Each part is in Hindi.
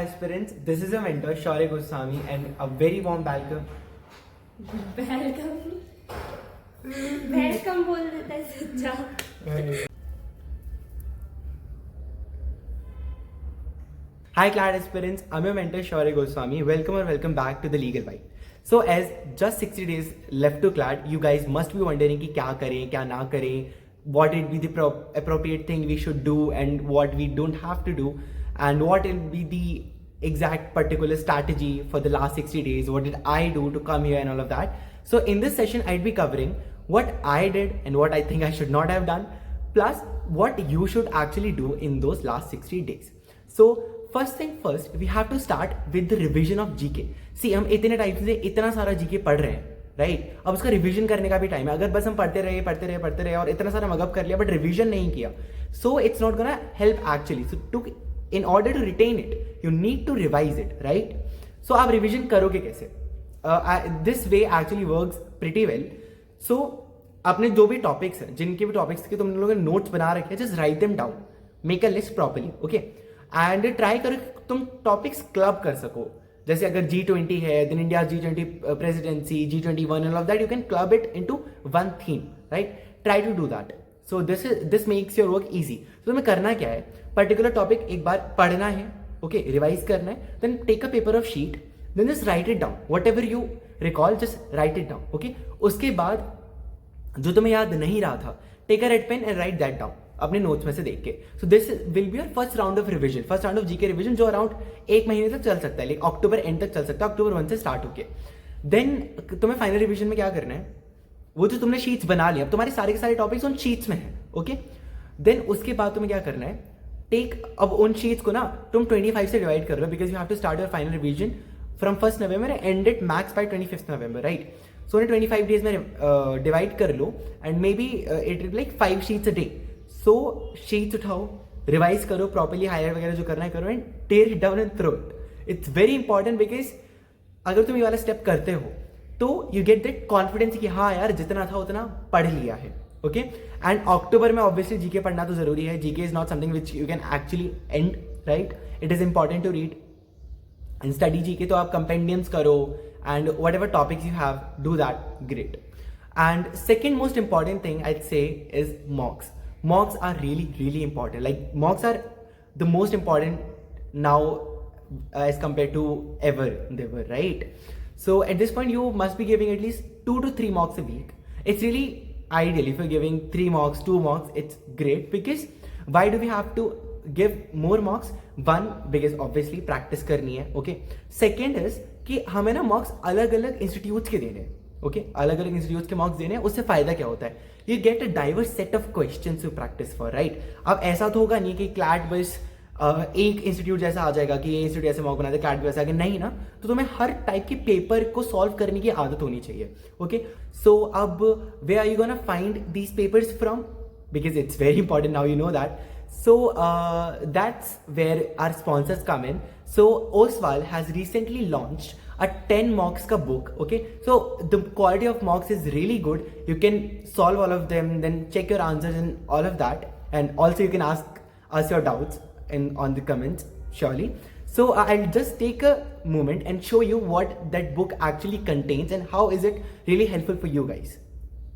aspirants, this is your mentor Shaurya Goswami and a very warm welcome. Welcome बोल देता है सच्चा. Hi CLAD aspirants, I'm your mentor Shaurya Goswami. Welcome or welcome back to the Legal Vibe. So as just 60 days left to CLAD, you guys must be wondering कि क्या करें, क्या ना करें, what will be the appropriate thing we should do and what we don't have to do, and what will be the exact particular strategy for the last 60 days, what did I do to come here and all of that. So in this session, I'd be covering what I did and what I think I should not have done, plus what you should actually do in those last 60 days. So first thing first, we have to start with the revision of GK. See, हम इतने टाइम से इतना सारा GK पढ़ रहे हैं, राइट? अब उसका रिवीजन करने का भी टाइम है. अगर बस हम पढ़ते रहे और इतना सारा मगअप कर लिया बट रिवीजन नहीं किया, so it's not gonna help actually. So to in order to retain it you need to revise it, right? So आप रिवीजन करोगे कैसे? This way actually works pretty well. So अपने जो भी टॉपिक्स हैं, जिनके भी टॉपिक्स के तुम लोगों ने नोट्स बना रखे हैं, just write them down, make a list properly, okay? And try करो तुम टॉपिक्स क्लब कर सको. जैसे अगर G20 है, then India G20 presidency, G21 and all that, you can club it into one theme, right? Try to do that. So this makes your work easy. तो तुम्हें करना क्या है, पर्टिकुलर टॉपिक एक बार पढ़ना है, ओके, रिवाइज करना है, then take a paper of sheet, then just write it down, whatever you recall just write it down, okay? उसके बाद जो तुम्हें याद नहीं रहा था, take a red pen and write that down अपने नोट्स में से देख के. So this will be your first round of revision, first round of GK revision, जो अराउंड एक महीने तक चल सकता है, लाइक अक्टूबर एंड तक चल सकता है, अक्टूबर 1 से स्टार्ट होके. देन तुम्हें फाइनल रिविजन में क्या करना है, वो जो तुमने शीट्स बना लिया, अब तुम्हारे सारे के सारे टॉपिक्स उन शीट्स में है, ओके? देन उसके बाद तुम्हें क्या करना है, अब उन शीट्स को ना तुम 25 से डिवाइड कर लो, because you have to start your final revision from 1 November and it max by 25 November, right? So उन्हें 25 डेज में डिवाइड कर लो and maybe it will like 5 sheets a day. So sheets उठाओ, रिवाइज करो प्रॉपर्ली, हाईलाइट वगैरह जो करना है करो, and tear it down and throw it. It's very important, because अगर तुम ये वाला स्टेप करते हो तो यू गेट दैट कॉन्फिडेंस कि हाँ यार, जितना था उतना पढ़ लिया है, ओके? एंड अक्टूबर में ऑब्वियसली जीके पढ़ना तो जरूरी है. GK is not something which you can actually end, right? It is important to read and study GK. तो आप कंपेंडियम्स करो and whatever topics you have, do that, great. And second most important thing I'd say is mocks. Mocks are really important. Like, mocks are the most important now as compared to ever they were, right? So at this point you must be giving at least 2 to 3 mocks a week. It's really ideal if you're giving 3 mocks, 2 mocks, it's great. Because why do we have to give more mocks? One, because obviously practice करनी है, okay? Second is कि हमें ना mocks अलग अलग इंस्टीट्यूट्स के देने हैं, ओके? अलग अलग इंस्टीट्यूट्स के मॉक्स देने हैं. उससे फायदा क्या होता है, you get a diverse set of questions to practice for, right? अब ऐसा तो होगा नहीं कि क्लैट बस एक इंस्टीट्यूट जैसा आ जाएगा कि ये इंस्टीट्यूट ऐसे मॉक बनाते, क्लैट वैसा आगे, नहीं ना. तो तुम्हें हर टाइप के पेपर को सॉल्व करने की आदत होनी चाहिए, ओके? सो अब way are you gonna find these papers from, because it's very important now, you know that. So that's where our sponsors come in. So Oswal has recently launched a 10 mocks ka book, okay? So the quality of mocks is really good. You can solve all of them, then check your answers and all of that. And also you can ask us your doubts on the comments, surely. So I'll just take a moment and show you what that book actually contains and how is it really helpful for you guys.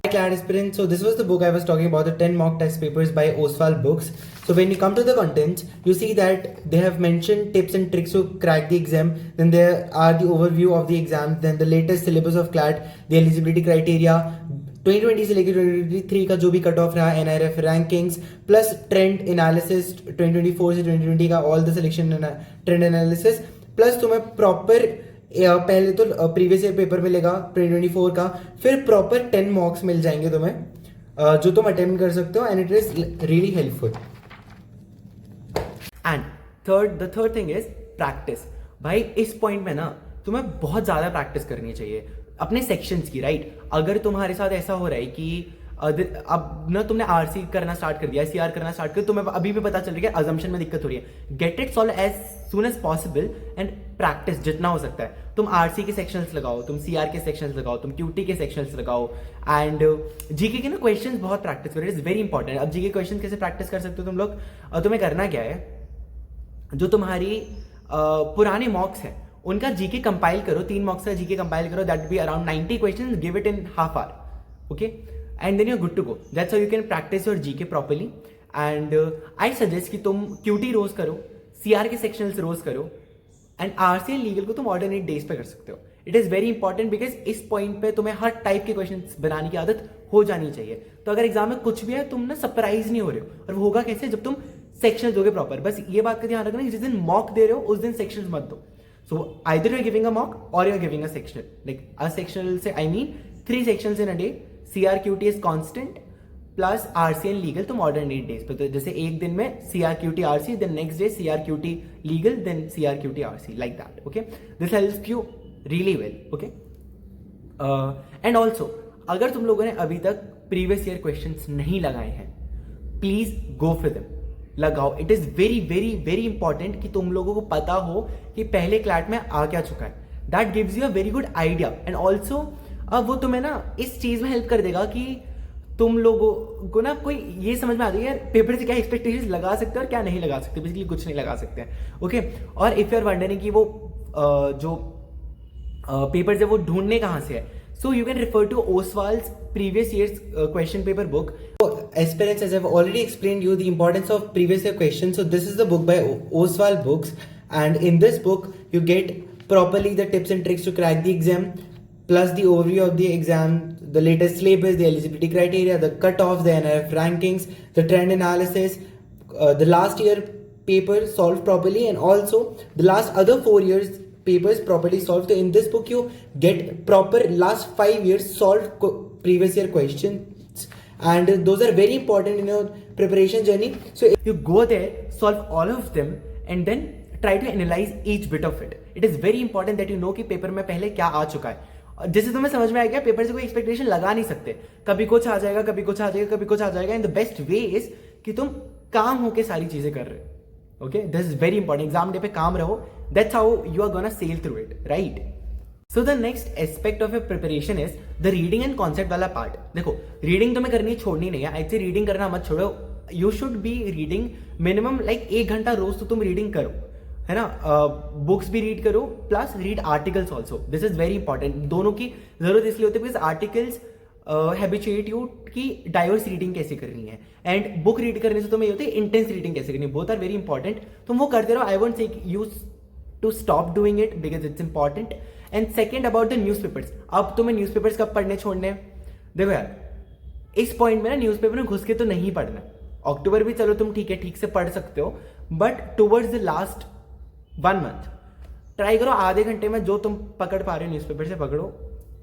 Hi CLAD aspirants, so this was the book I was talking about, the 10 mock test papers by Oswal Books. So when you come to the contents, you see that they have mentioned tips and tricks to crack the exam. Then there are the overview of the exam, then the latest syllabus of CLAD, the eligibility criteria, 2020 से लेकर 2023 का जो भी कट ऑफ रहा, NIRF rankings, plus trend analysis 2024 से 2020 का, all the selection trend analysis, plus तुम्हें प्रॉपर पहले तो प्रीवियस ईयर पेपर मिलेगा 2024 का, फिर प्रॉपर 10 मॉक्स मिल जाएंगे तुम्हें जो तुम अटेम्प्ट कर सकते हो, and it is really helpful. And the third thing is practice. भाई इस पॉइंट में ना तुम्हें बहुत ज्यादा प्रैक्टिस करनी चाहिए अपने सेक्शंस की, राइट? अगर तुम्हारे साथ ऐसा हो रहा है कि अब ना तुमने आरसी करना स्टार्ट कर दिया, सीआर करना स्टार्ट कर, तुम्हें अभी भी पता चल रही है अजम्पशन में दिक्कत हो रही है, get it solve as soon as possible and practice जितना हो सकता है. तुम आरसी के सेक्शंस लगाओ, तुम सीआर के सेक्शंस लगाओ, तुम क्यूटी के सेक्शंस लगाओ, एंड जीके के ना क्वेश्चंस बहुत प्रैक्टिस करो, इट इज वेरी इंपॉर्टेंट. अब जीके क्वेश्चंस कैसे प्रैक्टिस कर सकते हो तुम लोग? तुम्हें करना क्या है, जो तुम्हारी पुराने मॉक्स हैं उनका जीके कंपाइल करो, 3 मॉक्स का जीके कंपाइल करो, that be around 90 questions, give it in half hour, okay, and then you are good to go. That's how you can practice your GK properly. And I suggest कि तुम क्यूटी रोज करो, सीआर के सेक्शनल्स रोज करो, एंड आरसीएल लीगल को तुम ऑल्टरनेट डेज पे कर सकते हो. It is very important because इस पॉइंट पे तुम्हें हर टाइप के क्वेश्चन बनाने की आदत हो जानी चाहिए. तो अगर एग्जाम में कुछ भी है तुम ना सरप्राइज नहीं हो रहे हो, और वो होगा कैसे, जब तुम सेक्शन दोगे प्रॉपर. बस ये बात का ध्यान रखना कि जिस दिन मॉक दे रहे हो उस दिन सेक्शन मत दो. So either you are giving a mock और you are giving a sectional. Like a sectional से I mean 3 sections in a day, CRQT is constant plus RCL legal तुम ऑल्टरनेट डेज पे. तो जैसे एक दिन में CRQT RC, then next day CRQT legal, then CRQT RC, like that. Okay, this helps you really well. Okay, and also अगर तुम लोगों ने अभी तक प्रीवियस ईयर क्वेश्चंस नहीं लगाए हैं, प्लीज गो फॉर देम, लगाओ. It is very very very important कि तुम लोगों को पता हो कि पहले क्लैट में आ क्या चुका है. That gives you a very good idea. And also अब वो तुम्हें ना इस चीज में हेल्प कर देगा कि तुम लोगों को ना कोई ये समझ में आ जाएगी यार पेपर से क्या एक्सपेक्टेशंस लगा सकते हैं और क्या नहीं लगा सकते. बेसिकली कुछ नहीं लगा सकते हैं. ओके, और इफ यू आर वंडरिंग कि वो जो पेपर है वो ढूंढने कहाँ से है, so you can refer to Oswald's previous year's question paper book. So, aspirants, as I've already explained you the importance of previous year questions, so this is the book by Oswald Books, and in this book you get properly the tips and tricks to crack the exam, plus the overview of the exam, the latest syllabus, the eligibility criteria, the cutoffs, the NRF rankings, the trend analysis, the last year paper solved properly, and also the last other 4 years papers properly solved. So in this book you get proper last 5 years solved previous year questions, and those are very important in your preparation journey. So if you go there, solve all of them, and then try to analyze each bit of it. It is very important that you know कि पेपर में पहले क्या आ चुका है. जैसे तुम्हें समझ में आ गया, पेपर से कोई एक्सपेक्टेशन लगा नहीं सकते, कभी कुछ आ जाएगा, कभी कुछ आ जाएगा, कभी कुछ आ जाएगा. And the best way is कि तुम काम होके सारी चीजें कर रहे हो. Okay, this is very important. Exam day पे काम रहो. That's how you are gonna sail through it, right? So the next aspect of your preparation is the reading and concept वाला part. देखो, reading तुम्हें करनी छोड़नी नहीं है. ऐसे reading करना मत छोड़ो. You should be reading minimum like 1 घंटा रोज तो तुम reading करो, है ना. बुक्स भी रीड करो plus read articles also. This is very important. दोनों की जरूरत इसलिए होती है बिकॉज आर्टिकल्स हैबिचुएट यू कि डाइवर्स रीडिंग कैसे करनी है, एंड बुक रीड करने से तुम्हें ये होती है इंटेंस रीडिंग कैसे करनी है. Both are very important. तुम वो करते रहो. I won't say you to stop doing it because it's important. And second about the newspapers. अब तुम्हें न्यूज पेपर्स कब पढ़ने छोड़ने हैं? देखो यार, इस पॉइंट में ना न्यूज पेपर में घुस के तो नहीं पढ़ना. अक्टूबर भी चलो तुम ठीक है ठीक से पढ़ सकते हो, but towards the last 1 month try करो आधे घंटे में जो तुम पकड़ पा रहे हो न्यूज पेपर से पकड़ो,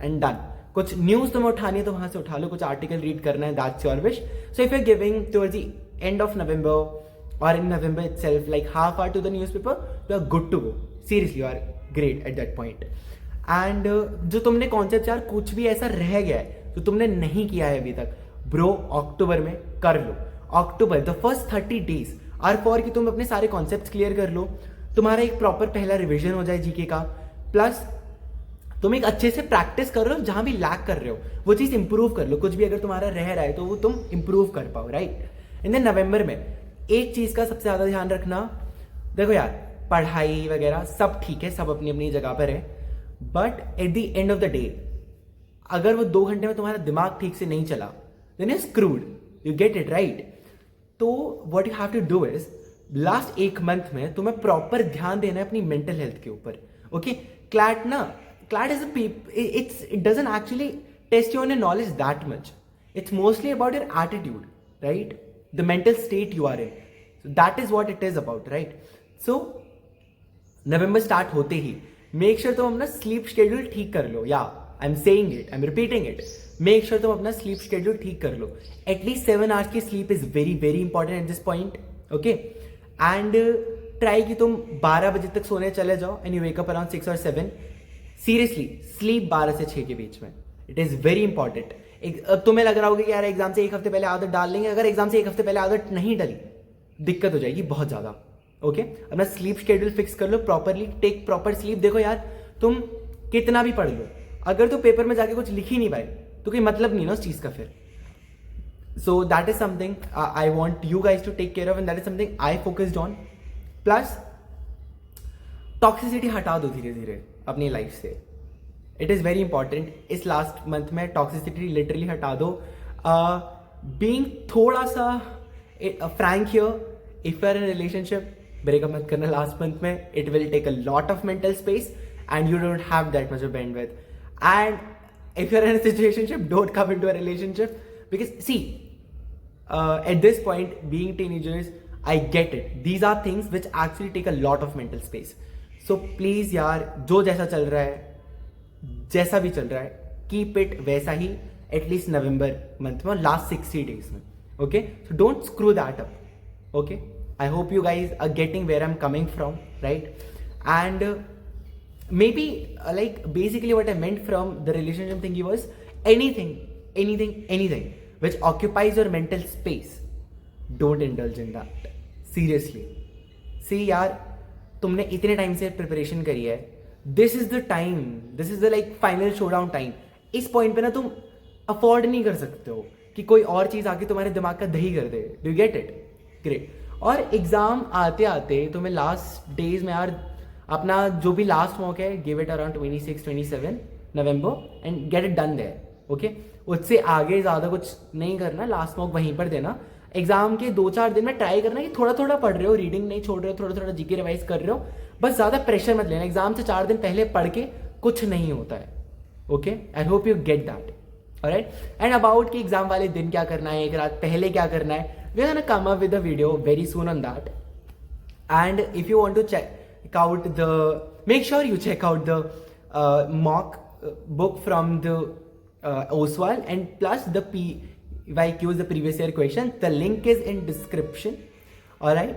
एंड डन. कुछ न्यूज तुम्हें उठानी है तो वहां से उठा लो, कुछ आर्टिकल रीड करना है, that's your wish. So if you are giving towards the end of November और in November itself like half hour to the newspaper, you are good to go. Seriously you are great at that point. And जो तुमने कॉन्सेप्ट यार कुछ भी ऐसा रह गया है जो तुमने नहीं किया है अभी तक, ब्रो अक्टूबर में कर लो. October the first 30 days are for कि तुम अपने सारे कॉन्सेप्ट क्लियर कर लो. तुम्हारा एक प्रॉपर पहला रिवीजन हो जाए जीके का, प्लस तुम एक अच्छे से प्रैक्टिस कर रहे हो. जहां भी लैक कर रहे हो वो चीज इंप्रूव कर लो. कुछ भी अगर तुम्हारा रह रहा है तो वो तुम इंप्रूव कर पाओ, राइट. इन देन नवंबर में एक चीज का सबसे ज्यादा ध्यान रखना. देखो यार, पढ़ाई वगैरह सब ठीक है, सब अपनी अपनी जगह पर है, but at the end of the day अगर वो 2 घंटे में तुम्हारा दिमाग ठीक से नहीं चला, then you screwed. You get it, right. तो what you have to do is last 1 month में तुम्हें प्रॉपर ध्यान देना है अपनी मेंटल हेल्थ के ऊपर. Okay, CLAT is it doesn't actually test you on your knowledge that much. It's mostly about your attitude, right? The mental state you are in. So that is what it is about, right? So November start होते ही मेक श्योर तुम अपना स्लीप शेड्यूल ठीक कर लो. या I am saying it, I am repeating it, make sure तुम अपना स्लीप शेड्यूल ठीक कर लो. एटलीस्ट 7 hours की sleep is very very important at this point. Okay, and try कि तुम 12 बजे तक सोने चले जाओ and you wake up around 6 or 7. Seriously sleep 12 से 6 के बीच में. It is very important. अब तुम्हें लग रहा होगा कि यार एग्जाम से 1 हफ्ते पहले आदत डाल लेंगे. अगर एग्जाम से 1 हफ्ते पहले आदत नहीं डली, दिक्कत हो जाएगी बहुत ज्यादा. ओके, अपना स्लीप शेड्यूल फिक्स कर लो प्रॉपरली. Take proper sleep. देखो यार, तुम कितना भी पढ़ लो, अगर तुम पेपर में जाके कुछ लिख ही नहीं पाए तो कोई मतलब नहीं ना उस चीज का फिर. So that is something I want you guys to take care of, and that is something I focused on. Plus toxicity हटा दो धीरे धीरे अपनी लाइफ से. It is very important. इस लास्ट मंथ में टॉक्सिसिटी लिटरली हटा दो. बीइंग थोड़ा सा frank here, if you are in relationship, breakup मत करना लास्ट मंथ में. It will take a lot of mental space and you don't have that much of bandwidth. And if you're in a situationship, don't come into a relationship, because see, at this point, being teenagers, I get it. These are things which actually take a lot of mental space. So please यार, जो जैसा चल रहा है, जैसा भी चल रहा है, keep it वैसा ही, at least November month में, last 60 days में. Okay, so don't screw that up. Okay, I hope you guys are getting where I'm coming from, right? And maybe like basically what I meant from the relationship thingy was anything which occupies your mental space, don't indulge in that. Seriously. See यार, तुमने इतने टाइम से प्रिपरेशन करी है, this is the time, this is the like final showdown time. इस पॉइंट पे ना तुम अफोर्ड नहीं कर सकते हो कि कोई और चीज आके तुम्हारे दिमाग का दही कर दे. Do you get it? Great. और एग्जाम आते आते तुम्हें लास्ट डेज में यार अपना जो भी लास्ट मॉक है, give it around 26-27 November and get it done there. Okay, उससे आगे ज़्यादा कुछ नहीं करना. लास्ट मॉक वहीं पर देना. एग्जाम के 2-4 दिन में ट्राई करना कि थोड़ा थोड़ा पढ़ रहे हो, रीडिंग नहीं छोड़ रहे हो, थोड़ा थोड़ा जीके रिवाइज कर रहे हो. बस ज़्यादा प्रेशर मत लेना. एग्जाम से 4 दिन पहले पढ़ के कुछ नहीं होता है. Okay, I hope you get that. Alright. And about कि एग्जाम वाले दिन क्या करना है, एक रात पहले क्या करना है, we are gonna come up with a video very soon on that. And if you want to check out the, make sure you check out the mock book from the OSWAL, and plus the PYQs, the previous year question. The link is in description. Alright,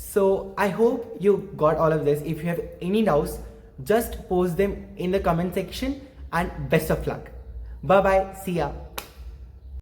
so I hope you got all of this. If you have any doubts, just post them in the comment section, and best of luck. Bye bye, see ya.